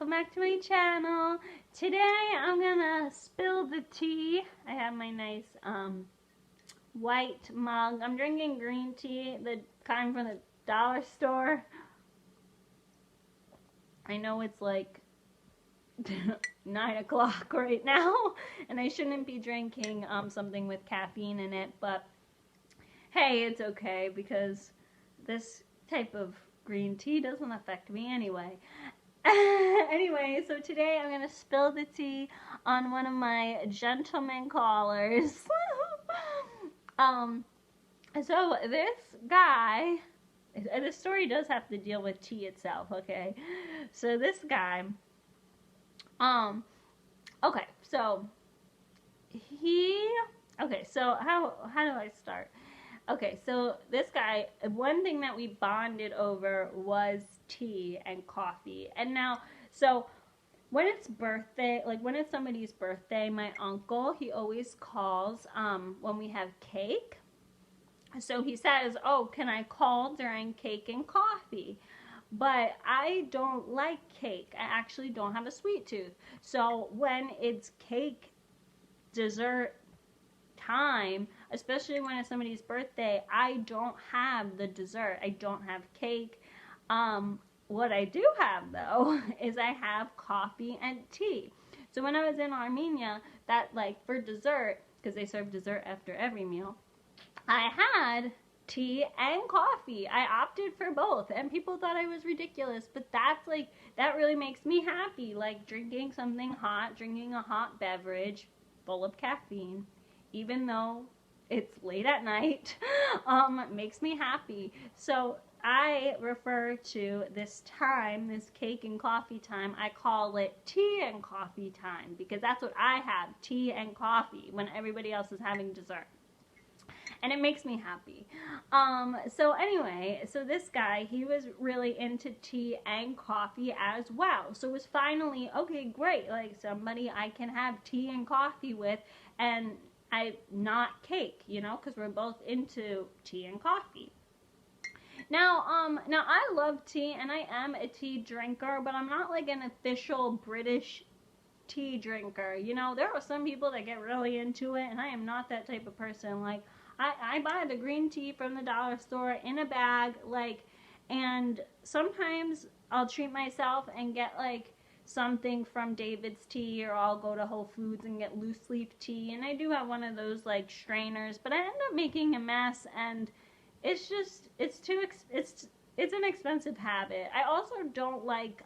welcome back to my channel. Today I'm gonna spill the tea. I have my nice white mug. I'm drinking green tea, the kind from the dollar store. I know it's like 9 o'clock right now and I shouldn't be drinking something with caffeine in it, but hey, it's okay because this type of green tea doesn't affect me anyway. Anyway, so today I'm going to spill the tea on one of my gentleman callers. So this guy, the story does have to deal with tea itself, okay? So this guy, okay, so how do I start? Okay, so this guy, one thing that we bonded over was tea and coffee. And now, so when it's birthday, like when it's somebody's birthday, my uncle, he always calls when we have cake. So he says, oh, can I call during cake and coffee? But I don't like cake. I actually don't have a sweet tooth. So when it's cake, dessert time, especially when it's somebody's birthday, I don't have the dessert. I don't have cake. What I do have though is I have coffee and tea. So when I was in Armenia, that like for dessert, because they serve dessert after every meal, I had tea and coffee. I opted for both and people thought I was ridiculous, but that's like, that really makes me happy, like drinking something hot, drinking a hot beverage full of caffeine, even though it's late at night, makes me happy. So I refer to this time, this cake and coffee time, I call it tea and coffee time, because that's what I have, tea and coffee, when everybody else is having dessert. And it makes me happy. So anyway, so this guy, he was really into tea and coffee as well. So it was finally, okay, great, like somebody I can have tea and coffee with, and not cake, you know, because we're both into tea and coffee. Now I love tea and I am a tea drinker, but I'm not like an official British tea drinker. You know, there are some people that get really into it and I am not that type of person. Like I buy the green tea from the dollar store in a bag, like, and sometimes I'll treat myself and get like something from David's Tea, or I'll go to Whole Foods and get loose leaf tea, and I do have one of those like strainers, but I end up making a mess, and it's just, it's an expensive habit. I also don't like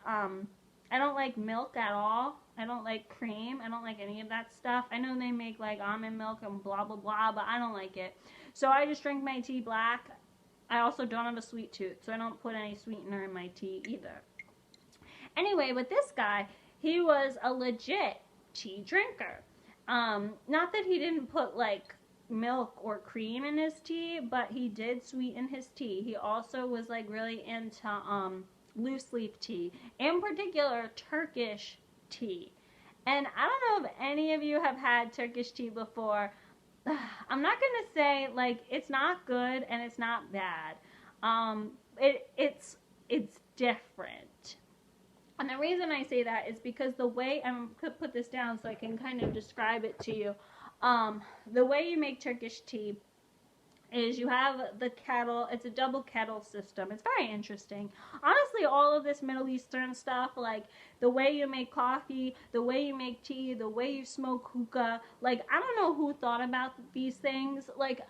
I don't like milk at all. I don't like cream. I don't like any of that stuff. I know they make like almond milk and blah blah blah, but I don't like it. So I just drink my tea black. I also don't have a sweet tooth, so I don't put any sweetener in my tea either. Anyway, with this guy, he was a legit tea drinker. Not that he didn't put like milk or cream in his tea, but he did sweeten his tea. He also was like really into loose leaf tea, in particular Turkish tea. And I don't know if any of you have had Turkish tea before. I'm not gonna say like it's not good and it's not bad. It's different. And the reason I say that is because the way, I'm going to put this down so I can kind of describe it to you. The way you make Turkish tea is you have the kettle. It's a double kettle system. It's very interesting. Honestly, all of this Middle Eastern stuff, like the way you make coffee, the way you make tea, the way you smoke hookah, like I don't know who thought about these things. Like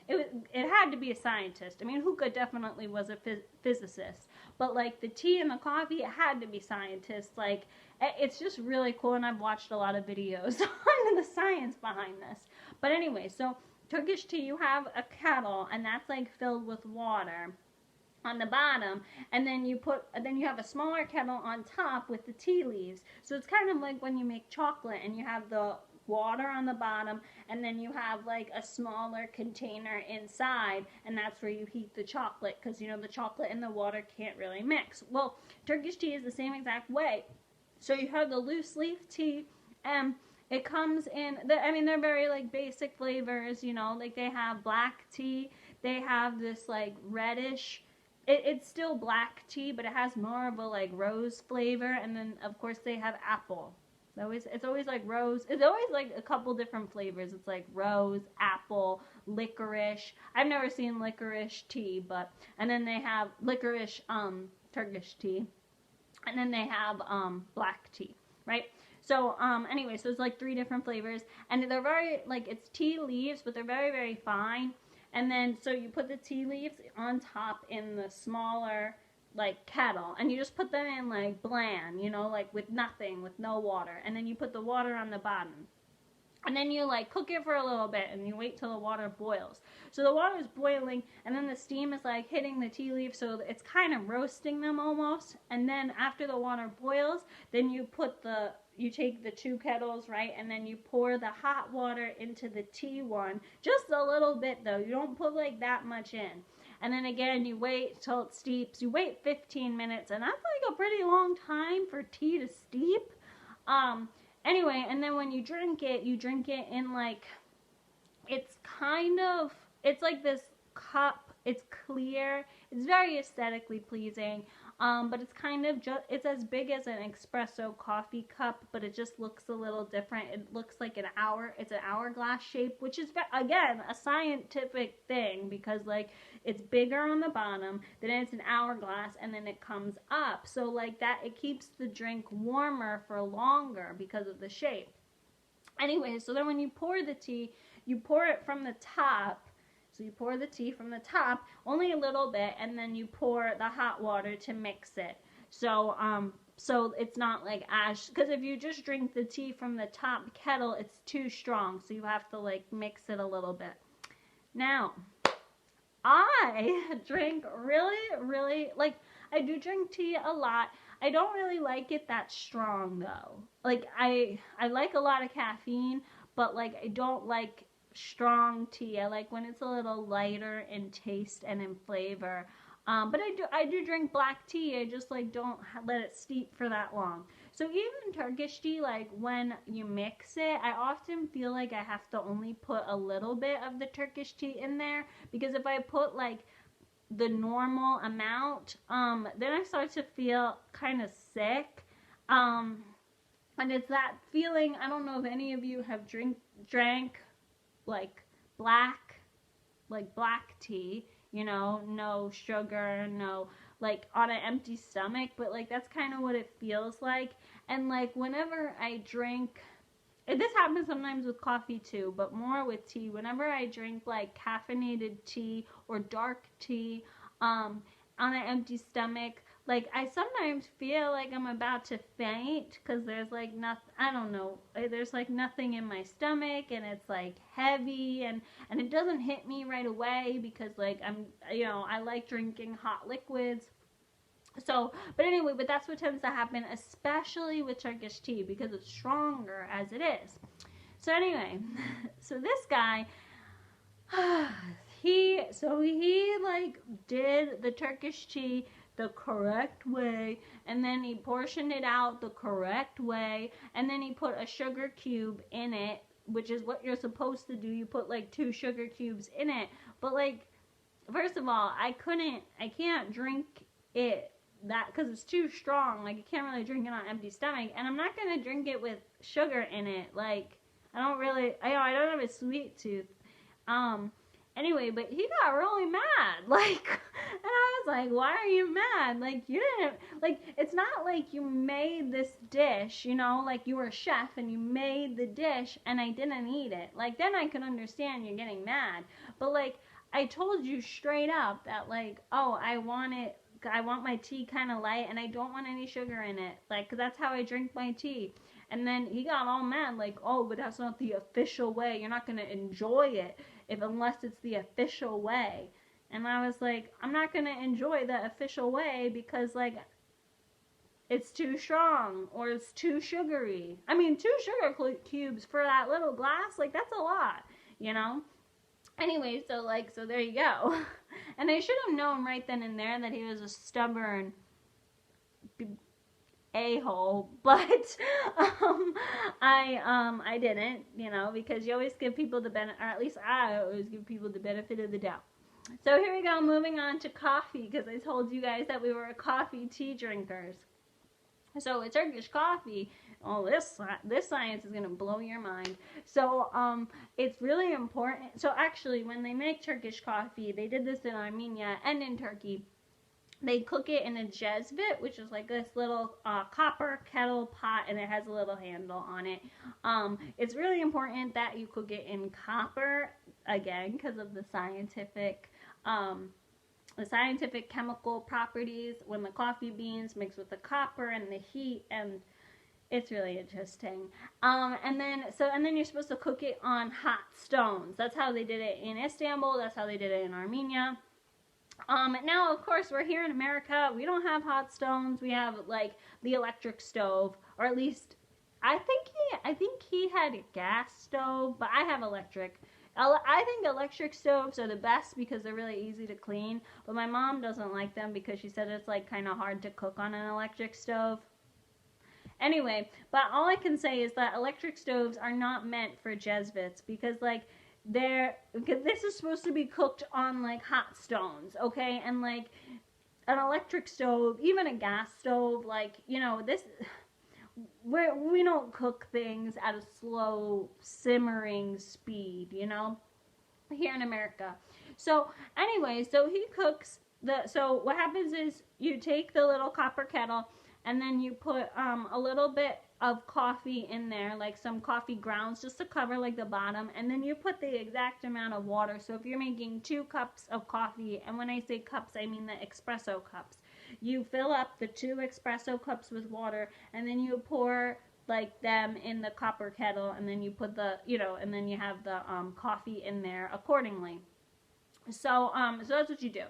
it had to be a scientist. I mean, hookah definitely was a physicist, but like the tea and the coffee, it had to be scientists. Like it's just really cool, and I've watched a lot of videos on the science behind this. But anyway, so Turkish tea, you have a kettle, and that's like filled with water on the bottom, and then you have a smaller kettle on top with the tea leaves. So it's kind of like when you make chocolate and you have the water on the bottom, and then you have like a smaller container inside, and that's where you heat the chocolate, because you know the chocolate and the water can't really mix. Well, Turkish tea is the same exact way. So you have the loose leaf tea, and it comes in, I mean, they're very, like, basic flavors, you know, like, they have black tea, they have this, like, reddish, it's still black tea, but it has more of a like rose flavor, and then of course they have apple. It's always like rose. It's always like a couple different flavors. It's like rose, apple, licorice. I've never seen licorice tea, but and then they have licorice Turkish tea, and then they have black tea, right? So anyway, so it's like 3 different flavors, and they're very like it's tea leaves, but they're very very fine. And then so you put the tea leaves on top in the smaller like kettle, and you just put them in like bland, you know, like with nothing, with no water, and then you put the water on the bottom. And then you like cook it for a little bit, and you wait till the water boils. So the water is boiling, and then the steam is like hitting the tea leaf, so it's kind of roasting them almost. And then after the water boils, then you take the 2 kettles, right, and then you pour the hot water into the tea one, just a little bit though. You don't put like that much in. And then again, you wait till it steeps. You wait 15 minutes, and that's like a pretty long time for tea to steep. Anyway, and then when you drink it in like, it's like this cup. It's clear. It's very aesthetically pleasing. But it's kind of it's as big as an espresso coffee cup, but it just looks a little different. It looks like it's an hourglass shape, which is, again, a scientific thing, because like it's bigger on the bottom, then it's an hourglass, and then it comes up. So like that, it keeps the drink warmer for longer because of the shape. Anyway, so then when you pour the tea, you pour it from the top. So you pour the tea from the top, only a little bit, and then you pour the hot water to mix it. So so it's not like ash, because if you just drink the tea from the top kettle, it's too strong. So you have to like mix it a little bit. Now, I drink really, like, I do drink tea a lot. I don't really like it that strong though. Like I like a lot of caffeine, but like I don't like strong tea. I like when it's a little lighter in taste and in flavor. But I do drink black tea. I just like don't let it steep for that long. So even Turkish tea, like when you mix it, I often feel like I have to only put a little bit of the Turkish tea in there, because if I put like the normal amount, then I start to feel kind of sick. And it's that feeling. I don't know if any of you have drank like black tea, you know, no sugar, no, like on an empty stomach, but like that's kind of what it feels like. And like whenever I drink, this happens sometimes with coffee too, but more with tea, whenever I drink like caffeinated tea or dark tea on an empty stomach, like I sometimes feel like I'm about to faint, because there's like nothing, I don't know, there's like nothing in my stomach, and it's like heavy, and it doesn't hit me right away, because like I'm, you know, I like drinking hot liquids. So, but anyway, but that's what tends to happen, especially with Turkish tea, because it's stronger as it is. So anyway, so this guy, he like did the Turkish tea the correct way, and then he portioned it out the correct way, and then he put a sugar cube in it, which is what you're supposed to do. You put like 2 sugar cubes in it. But like, first of all, I can't drink it that, because it's too strong. Like, you can't really drink it on an empty stomach, and I'm not gonna drink it with sugar in it. Like, I don't have a sweet tooth. Anyway, but he got really mad, like, and I was like, why are you mad? Like, you didn't, like, it's not like you made this dish, you know, like you were a chef and you made the dish and I didn't eat it. Like, then I can understand you're getting mad. But like, I told you straight up that like, oh, I want my tea kind of light, and I don't want any sugar in it, like, 'cause that's how I drink my tea. And then he got all mad, like, oh, but that's not the official way. You're not going to enjoy it unless it's the official way. And I was like, I'm not going to enjoy the official way because, like, it's too strong or it's too sugary. I mean, 2 sugar cubes for that little glass, like, that's a lot, you know? Anyway, so there you go. And I should have known right then and there that he was a stubborn a-hole, but I didn't, you know, because you always give people the benefit, or at least I always give people the benefit of the doubt. So here we go, moving on to coffee, because I told you guys that we were coffee tea drinkers. So with Turkish coffee, oh, this science is gonna blow your mind. So it's really important. So actually, when they make Turkish coffee, they did this in Armenia and in Turkey. They cook it in a jezvit, which is like this little copper kettle pot, and it has a little handle on it. It's really important that you cook it in copper, again, because of the scientific chemical properties when the coffee beans mix with the copper and the heat, and it's really interesting. And then you're supposed to cook it on hot stones. That's how they did it in Istanbul. That's how they did it in Armenia. Now, of course, we're here in America. We don't have hot stones. We have like the electric stove, or at least I think he had a gas stove, but I have electric. I think electric stoves are the best because they're really easy to clean. But my mom doesn't like them because she said it's like kind of hard to cook on an electric stove. Anyway, but all I can say is that electric stoves are not meant for jezvits because like this is supposed to be cooked on like hot stones, okay? And like an electric stove, even a gas stove, like, you know, we don't cook things at a slow simmering speed, you know, here in America. So anyway, so he cooks so what happens is you take the little copper kettle and then you put a little bit of coffee in there, like some coffee grounds just to cover like the bottom, and then you put the exact amount of water. So if you're making 2 cups of coffee, and when I say cups I mean the espresso cups, you fill up the 2 espresso cups with water, and then you pour like them in the copper kettle, and then you put the, you know, and then you have the coffee in there accordingly. So that's what you do.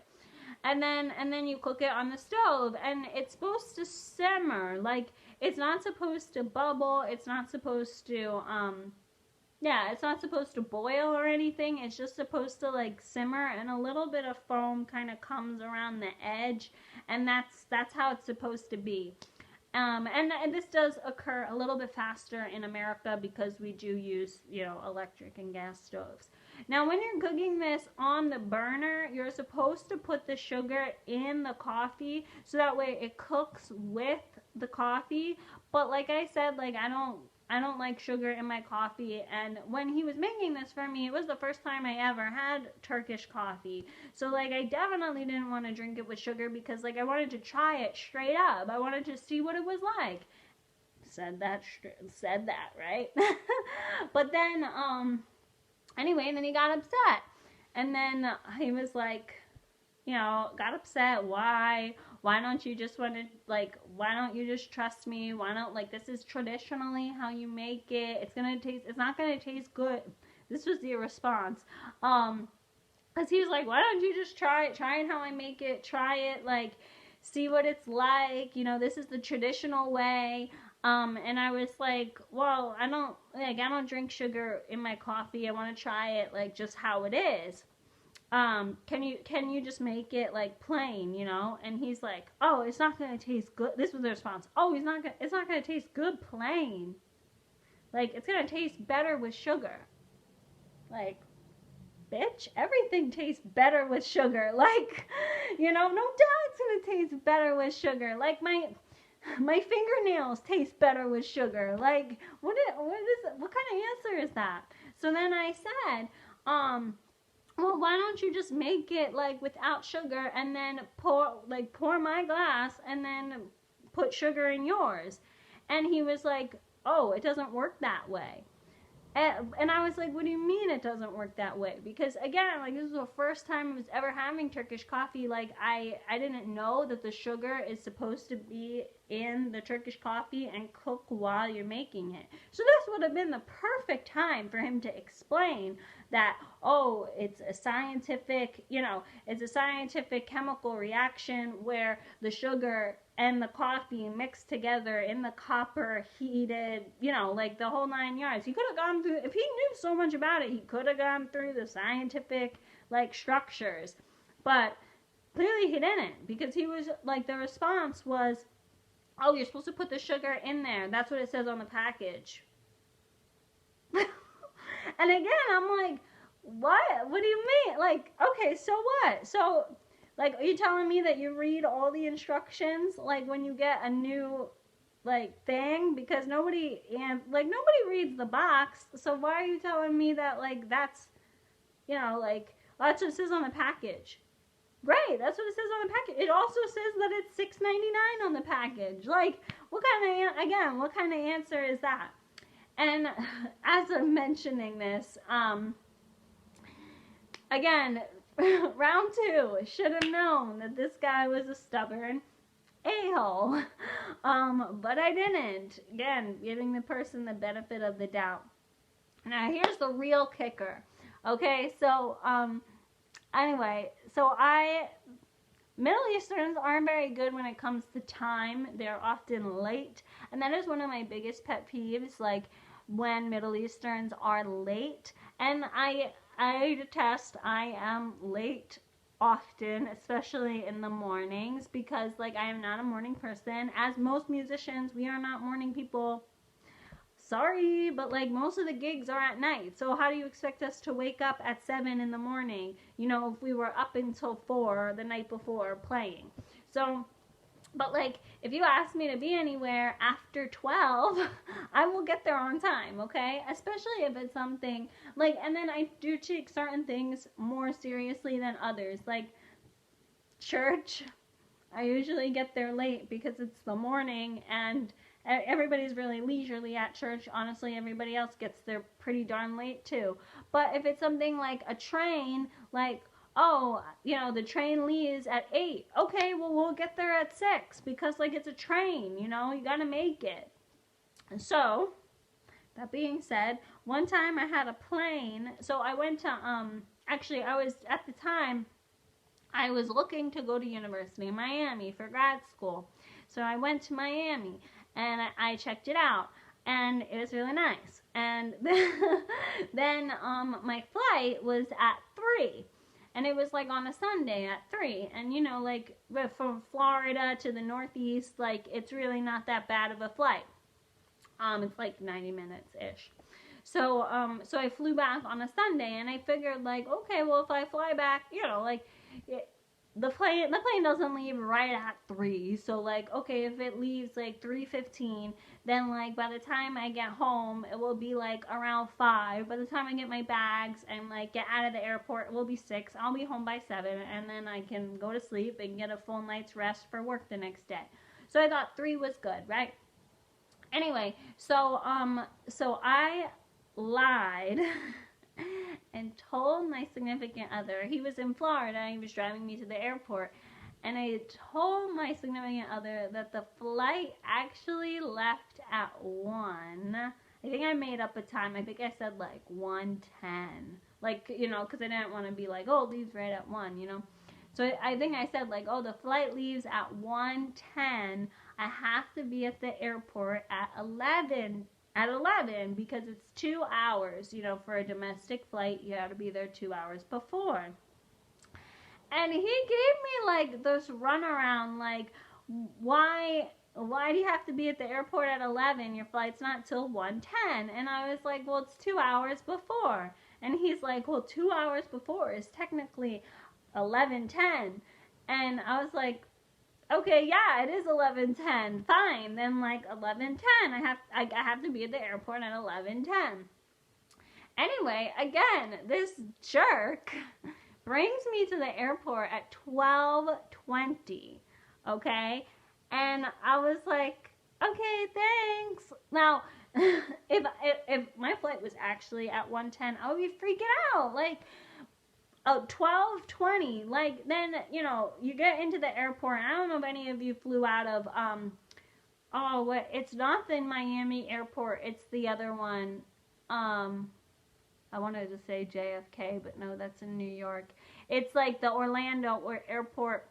And then you cook it on the stove, and it's supposed to simmer. Like, it's not supposed to bubble. It's not supposed to it's not supposed to boil or anything. It's just supposed to like simmer, and a little bit of foam kind of comes around the edge, and that's how it's supposed to be. And this does occur a little bit faster in America because we do use, you know, electric and gas stoves. Now, when you're cooking this on the burner, you're supposed to put the sugar in the coffee so that way it cooks with the coffee. But like I said, like I don't like sugar in my coffee, and when he was making this for me, it was the first time I ever had Turkish coffee. So like I definitely didn't want to drink it with sugar because like I wanted to try it straight up. I wanted to see what it was like. Said that, right? But then anyway, and then he got upset. And then he was like, you know, got upset. Why don't you just want to, like, why don't you just trust me? Why don't, like, this is traditionally how you make it. It's not going to taste good. This was the response. Because he was like, why don't you just try it how I make it. Try it, like, see what it's like. You know, this is the traditional way. And I was like, well, I don't drink sugar in my coffee. I want to try it, like, just how it is. Can you just make it like plain, you know? And he's like, oh, it's not going to taste good. This was the response. Oh, it's not going to taste good plain. Like, it's going to taste better with sugar. Like, bitch, everything tastes better with sugar. Like, you know, no doubt it's going to taste better with sugar. Like, my fingernails taste better with sugar. Like, what kind of answer is that? So then I said, well, why don't you just make it like without sugar and then pour my glass and then put sugar in yours? And he was like, oh, it doesn't work that way. And I was like, what do you mean it doesn't work that way? Because again, like, this was the first time I was ever having Turkish coffee. Like, I didn't know that the sugar is supposed to be in the Turkish coffee and cook while you're making it. So this would have been the perfect time for him to explain that, oh, it's a scientific chemical reaction where the sugar and the coffee mixed together in the copper heated, you know, like the whole 9 yards. He could have gone through, if he knew so much about it, he could have gone through the scientific, like, structures. But clearly he didn't, because he was, like, the response was, oh, you're supposed to put the sugar in there. That's what it says on the package. And again, I'm like, what? What do you mean? Like, okay, so what? So, like, are you telling me that you read all the instructions, like, when you get a new, like, thing? Because nobody, and, like, nobody reads the box, so why are you telling me that, like, that's, like, that's what it says on the package? Right, that's what it says on the package. It also says that it's $6.99 on the package. Like, what kind of answer is that? And as I'm mentioning this, again, round two, should have known that this guy was a stubborn a-hole. But I didn't. Again, giving the person the benefit of the doubt. Now, here's the real kicker. Okay, so, anyway, Middle Easterns aren't very good when it comes to time. They're often late. And that is one of my biggest pet peeves, like, when Middle Easterns are late. And I detest, I am late often, especially in the mornings, because, like, I am not a morning person. As most musicians, we are not morning people. Sorry, but, like, most of the gigs are at night. So how do you expect us to wake up at 7 in the morning, if we were up until 4 the night before playing? So, but, like, if you ask me to be anywhere after 12, I will get there on time, okay? Especially if it's something, like, and then I do take certain things more seriously than others. Like, church, I usually get there late because it's the morning and everybody's really leisurely at church. Honestly, everybody else gets there pretty darn late too. But if it's something like a train, like, oh, the train leaves at 8. Okay, well, we'll get there at 6 because, like, it's a train, you gotta make it. So, that being said, one time I had a plane. So I went to, actually, at the time, I was looking to go to University of Miami for grad school. So I went to Miami and I checked it out and it was really nice. And then my flight was at 3 and it was like on a Sunday at 3. And like from Florida to the Northeast, like it's really not that bad of a flight. It's like 90 minutes ish. So I flew back on a Sunday and I figured like, okay, well if I fly back, the plane doesn't leave right at 3, so like, okay, if it leaves like 3:15, then like by the time I get home it will be like around 5. By the time I get my bags and like get out of the airport, it will be 6. I'll be home by 7 and then I can go to sleep and get a full night's rest for work the next day. So I thought 3 was good, right? Anyway, so I lied and told my significant other, he was in Florida, he was driving me to the airport, and I told my significant other that the flight actually left at 1. I think I made up a time. I think I said like 1:10. Like, because I didn't want to be like, oh, it leaves right at 1, So I think I said like, oh, the flight leaves at 1:10. I have to be at the airport at 11 because it's 2 hours, for a domestic flight. You have to be there 2 hours before. And he gave me like this runaround, like, why do you have to be at the airport at 11? Your flight's not till 1:10. And I was like, well, it's 2 hours before. And he's like, well, 2 hours before is technically 11:10. And I was like, okay, yeah, it is 11:10. Fine. Then like 11:10, I have to be at the airport at 11:10. Anyway, again, this jerk brings me to the airport at 12:20. Okay? And I was like, okay, thanks. Now, if my flight was actually at 1:10, I would be freaking out. Like, 12:20, like, then, you get into the airport. I don't know if any of you flew out of, it's not the Miami airport, it's the other one. I wanted to say JFK, but no, that's in New York. It's like the Orlando airport.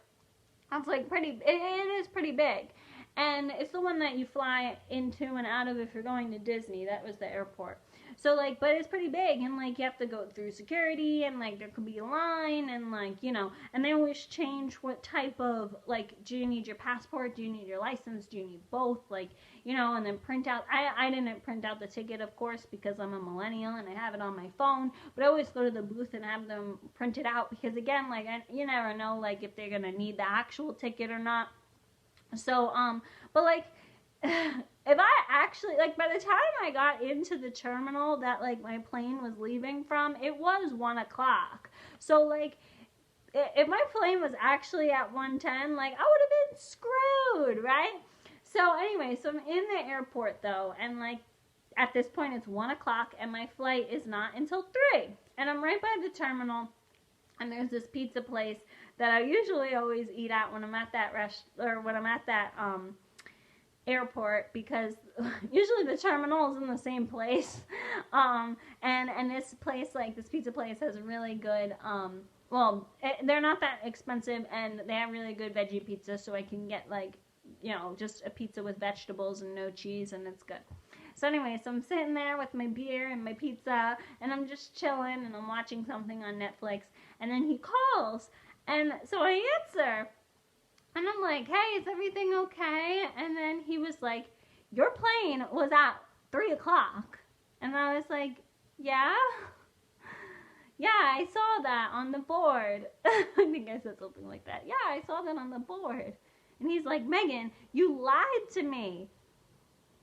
It's like it is pretty big. And it's the one that you fly into and out of if you're going to Disney. That was the airport. So like, but it's pretty big, and like you have to go through security, and like there could be a line, and like, you know, and they always change what type of, like, do you need your passport, do you need your license, do you need both, like, you know, and then print out. I didn't print out the ticket, of course, because I'm a millennial and I have it on my phone, but I always go to the booth and have them print it out, because again, like, you never know, like, if they're gonna need the actual ticket or not. So but like, if I actually, like, by the time I got into the terminal that like my plane was leaving from, it was 1 o'clock. So like, if my plane was actually at 1:10, like, I would have been screwed, right? So anyway, so I'm in the airport though, and like, at this point it's 1 o'clock, and my flight is not until 3, and I'm right by the terminal, and there's this pizza place that I usually always eat at when I'm at that airport, because usually the terminal is in the same place, and this place, like, this pizza place has really good, they're not that expensive, and they have really good veggie pizza, so I can get, like, you know, just a pizza with vegetables and no cheese, and it's good. So anyway, so I'm sitting there with my beer and my pizza, and I'm just chilling, and I'm watching something on Netflix, and then he calls, and so I answer, and I'm like, hey, is everything okay? And then he was like, your plane was at 3 o'clock. And I was like, yeah? Yeah, I saw that on the board. I think I said something like that. Yeah, I saw that on the board. And he's like, Megan, you lied to me.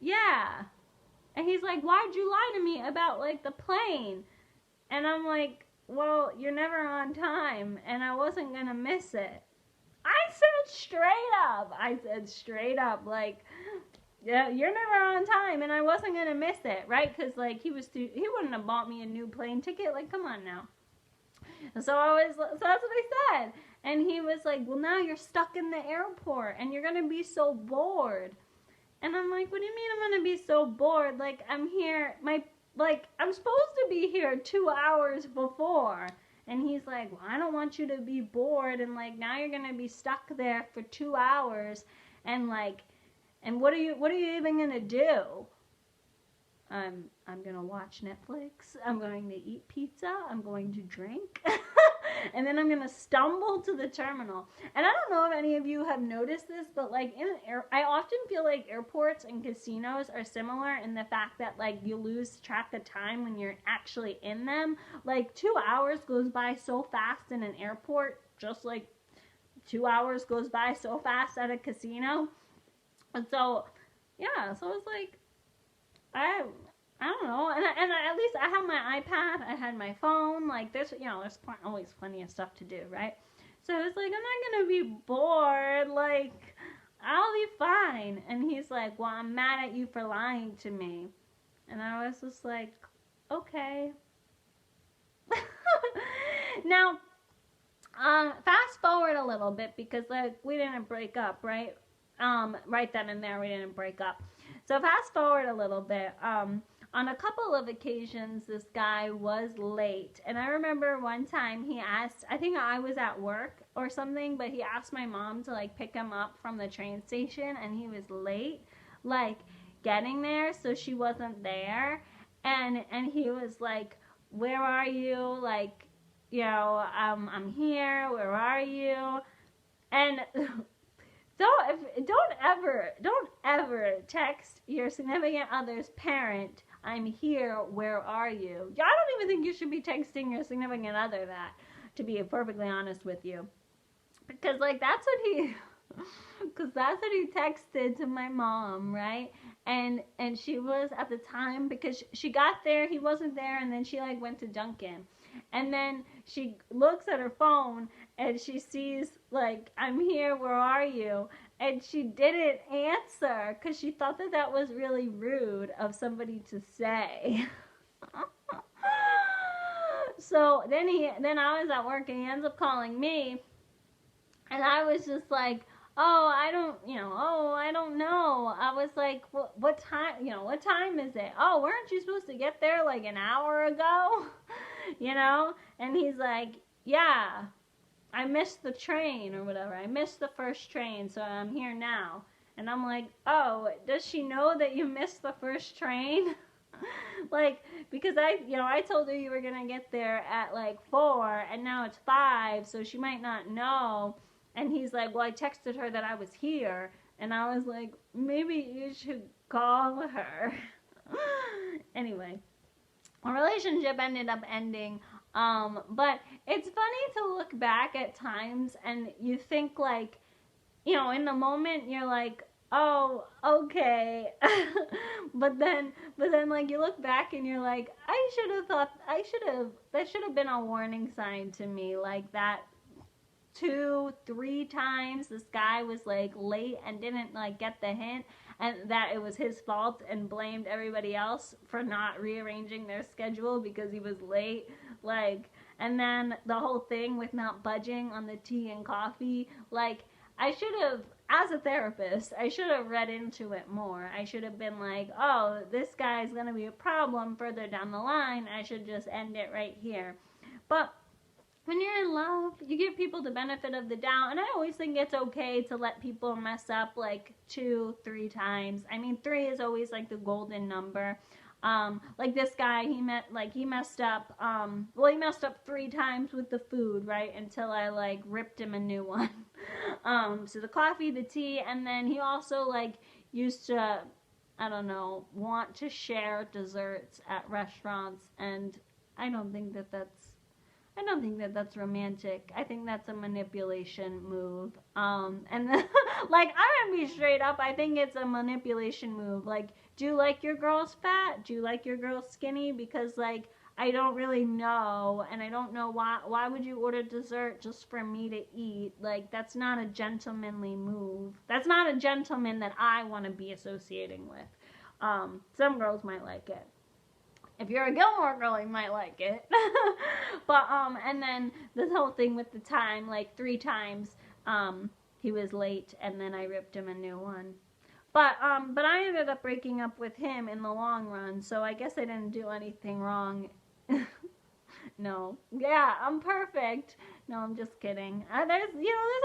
Yeah. And he's like, why'd you lie to me about, like, the plane? And I'm like, well, you're never on time, and I wasn't going to miss it. I said straight up, like, yeah, you're never on time, and I wasn't going to miss it, right? Because, like, he wouldn't have bought me a new plane ticket. Like, come on now. So that's what I said. And he was like, well, now you're stuck in the airport, and you're going to be so bored. And I'm like, what do you mean I'm going to be so bored? Like, I'm here, I'm supposed to be here 2 hours before. And he's like, well, I don't want you to be bored, and like, now you're gonna be stuck there for 2 hours, and like, and what are you even gonna do? I'm gonna watch Netflix, I'm going to eat pizza, I'm going to drink, and then I'm gonna stumble to the terminal. And I don't know if any of you have noticed this, but like, I often feel like airports and casinos are similar in the fact that like, you lose track of time when you're actually in them. Like, 2 hours goes by so fast in an airport, just like 2 hours goes by so fast at a casino. And so, yeah, so it's like, I don't know, and at least I had my iPad, I had my phone, like, there's always plenty of stuff to do, right? So it's like, I'm not gonna be bored, like, I'll be fine. And he's like, well, I'm mad at you for lying to me. And I was just like, okay. Now, fast forward a little bit, because like, we didn't break up, right? Right then and there, we didn't break up. So fast forward a little bit, on a couple of occasions, this guy was late. And I remember one time he asked, I think I was at work or something, but he asked my mom to like pick him up from the train station, and he was late, like, getting there, so she wasn't there. And he was like, where are you? Like, you know, I'm here, where are you? And don't ever text your significant other's parent, I'm here, where are you? I don't even think you should be texting your significant other that, to be perfectly honest with you. Because like, that's what he texted to my mom, right? And she was, at the time, because she got there, he wasn't there, and then she like went to Dunkin'. And then she looks at her phone, and she sees, like, I'm here, where are you? And she didn't answer, because she thought that was really rude of somebody to say. So then I was at work, and he ends up calling me, and I was just like, I don't know. I was like, what time is it? Oh, weren't you supposed to get there like an hour ago? You know? And he's like, yeah, I missed the train or whatever. I missed the first train, so I'm here now. And I'm like, oh, does she know that you missed the first train? Like, because I told her you were gonna get there at like 4, and now it's 5, so she might not know. And he's like, well, I texted her that I was here, and I was like, maybe you should call her. Anyway, our relationship ended up ending. But it's funny to look back at times and you think like, in the moment you're like, oh, okay. but then like you look back and you're like, that should have been a warning sign to me, like that 2, 3 times this guy was like late and didn't like get the hint, and that it was his fault, and blamed everybody else for not rearranging their schedule because he was late. Like, and then the whole thing with not budging on the tea and coffee. Like, I should have, as a therapist, I should have read into it more. I should have been like, oh, this guy's gonna be a problem further down the line, I should just end it right here. But when you're in love, you give people the benefit of the doubt, and I always think it's okay to let people mess up like 2, 3 times. I mean, 3 is always like the golden number. Like this guy, he messed up. He messed up 3 times with the food, right? Until I like ripped him a new one. So the coffee, the tea, and then he also like used to, I don't know, want to share desserts at restaurants, and I don't think that that's romantic. I think that's a manipulation move. And then, like, I'm gonna be straight up. I think it's a manipulation move. Like, do you like your girls fat? Do you like your girls skinny? Because, like, I don't really know, and I don't know why. Why would you order dessert just for me to eat? Like, that's not a gentlemanly move. That's not a gentleman that I want to be associating with. Some girls might like it. If you're a Gilmore girl, you might like it. But, and then this whole thing with the time, like 3 times, he was late, and then I ripped him a new one. But I ended up breaking up with him in the long run, so I guess I didn't do anything wrong. No. Yeah, I'm perfect. No, I'm just kidding. There's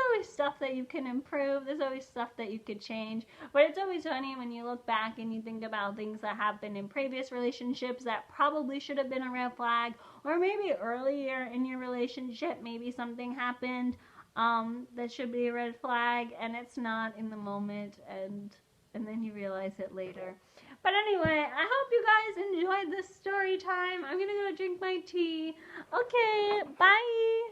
always stuff that you can improve. There's always stuff that you could change. But it's always funny when you look back and you think about things that happened in previous relationships that probably should have been a red flag. Or maybe earlier in your relationship, maybe something happened that should be a red flag, and it's not in the moment, and then you realize it later. But anyway, I hope you guys enjoyed this story time. I'm gonna go drink my tea. Okay, bye!